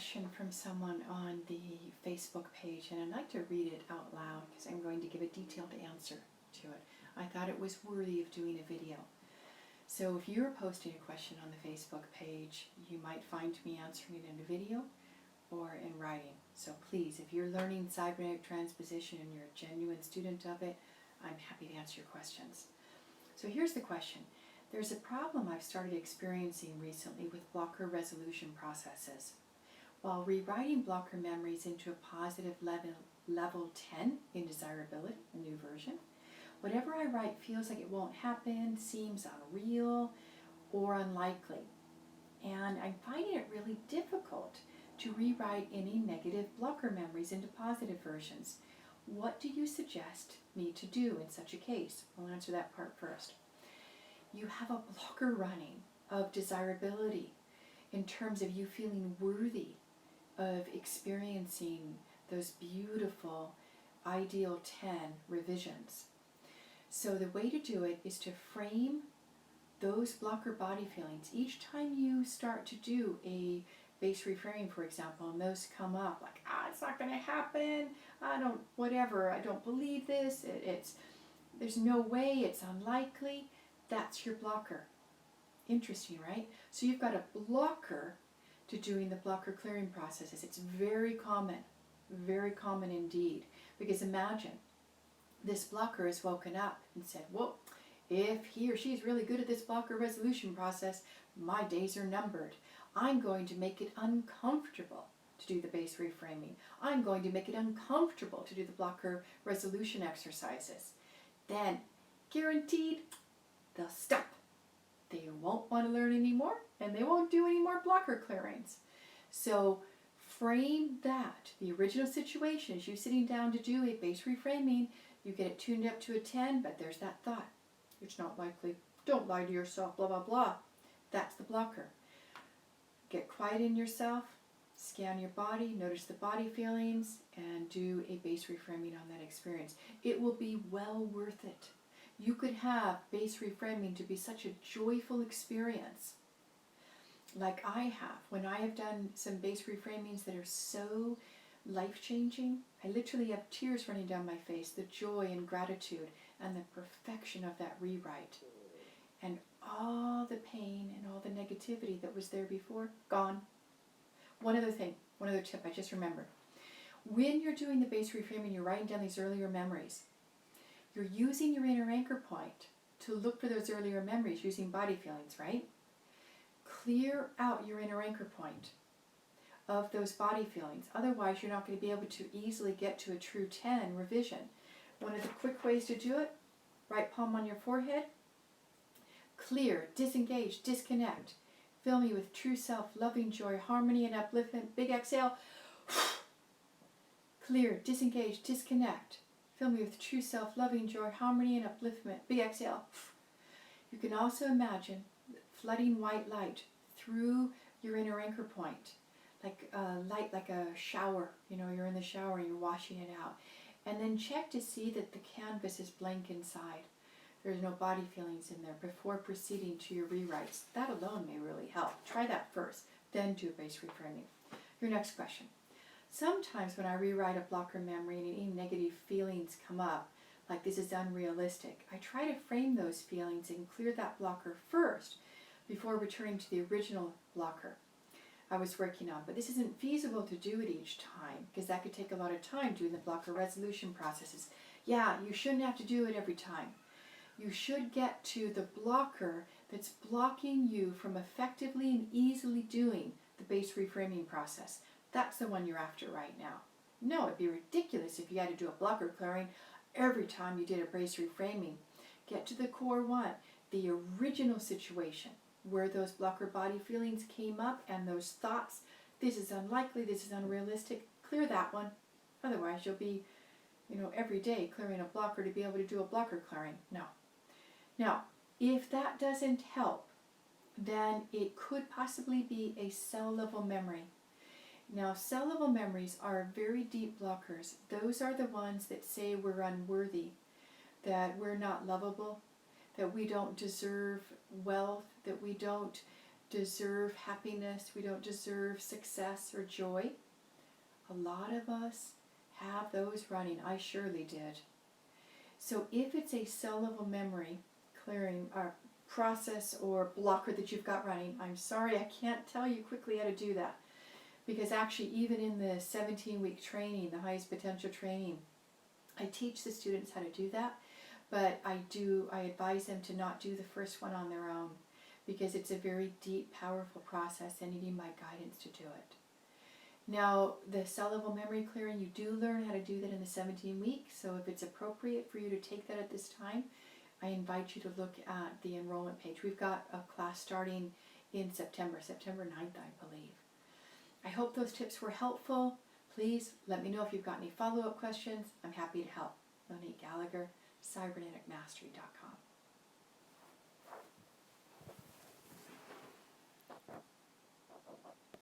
question from someone on the Facebook page, and I'd like to read it out loud because I'm going to give a detailed answer to it. I thought it was worthy of doing a video. So if you're posting a question on the Facebook page, you might find me answering it in a video or in writing. So please, if you're learning cybernetic transposition and you're a genuine student of it, I'm happy to answer your questions. So here's the question. There's a problem I've started experiencing recently with blocker resolution processes. While rewriting blocker memories into a positive level 10 in desirability, a new version, whatever I write feels like it won't happen, seems unreal or unlikely. And I'm finding it really difficult to rewrite any negative blocker memories into positive versions. What do you suggest me to do in such a case? I'll answer that part first. You have a blocker running of desirability in terms of you feeling worthy of experiencing those beautiful ideal 10 revisions. So the way to do it is to frame those blocker body feelings. Each time you start to do a base reframing, for example, and those come up like, it's not going to happen, I don't believe this, there's no way, it's unlikely. That's your blocker. Interesting, right? So you've got a blocker to doing the blocker clearing processes. It's very common indeed. Because imagine this blocker has woken up and said, whoa, if he or she is really good at this blocker resolution process, my days are numbered. I'm going to make it uncomfortable to do the base reframing. I'm going to make it uncomfortable to do the blocker resolution exercises. Then, guaranteed, they'll stop. They won't want to learn anymore, and they won't do any more blocker clearings. So frame that. The original situation is you sitting down to do a base reframing. You get it tuned up to a 10, but there's that thought. It's not likely. Don't lie to yourself, blah, blah, blah. That's the blocker. Get quiet in yourself, scan your body, notice the body feelings, and do a base reframing on that experience. It will be well worth it. You could have base reframing to be such a joyful experience like I have. When I have done some base reframings that are so life-changing, I literally have tears running down my face, the joy and gratitude and the perfection of that rewrite. And all the pain and all the negativity that was there before, gone. One other tip I just remembered. When you're doing the base reframing, you're writing down these earlier memories. You're using your inner anchor point to look for those earlier memories using body feelings, right? Clear out your inner anchor point of those body feelings. Otherwise, you're not going to be able to easily get to a true 10 revision. One of the quick ways to do it, right palm on your forehead, clear, disengage, disconnect. Fill me with true self, loving joy, harmony, and upliftment. Big exhale. Clear, disengage, disconnect. Fill me with true self, loving joy, harmony, and upliftment. Big exhale. You can also imagine flooding white light through your inner anchor point. Like light, like a shower. You're in the shower and you're washing it out. And then check to see that the canvas is blank inside. There's no body feelings in there before proceeding to your rewrites. That alone may really help. Try that first, then do base reframing. Your next question. Sometimes when I rewrite a blocker memory and any negative feelings come up, like this is unrealistic, I try to frame those feelings and clear that blocker first before returning to the original blocker I was working on. But this isn't feasible to do it each time because that could take a lot of time doing the blocker resolution processes. Yeah, you shouldn't have to do it every time. You should get to the blocker that's blocking you from effectively and easily doing the base reframing process. That's the one you're after right now. No, it'd be ridiculous if you had to do a blocker clearing every time you did a base reframing. Get to the core one, the original situation where those blocker body feelings came up and those thoughts, this is unlikely, this is unrealistic. Clear that one. Otherwise you'll be, every day clearing a blocker to be able to do a blocker clearing. No. Now, if that doesn't help, then it could possibly be a cell level memory. Now, cell level memories are very deep blockers. Those are the ones that say we're unworthy, that we're not lovable, that we don't deserve wealth, that we don't deserve happiness. We don't deserve success or joy. A lot of us have those running. I surely did. So if it's a cell level memory clearing or process or blocker that you've got running, I'm sorry, I can't tell you quickly how to do that. Because actually, even in the 17-week training, the highest potential training, I teach the students how to do that. But I advise them to not do the first one on their own, because it's a very deep, powerful process and you need my guidance to do it. Now, the cell level memory clearing, you do learn how to do that in the 17 weeks, so if it's appropriate for you to take that at this time, I invite you to look at the enrollment page. We've got a class starting in September 9th, I believe. I hope those tips were helpful. Please let me know if you've got any follow-up questions. I'm happy to help. Monique Gallagher, cyberneticmastery.com.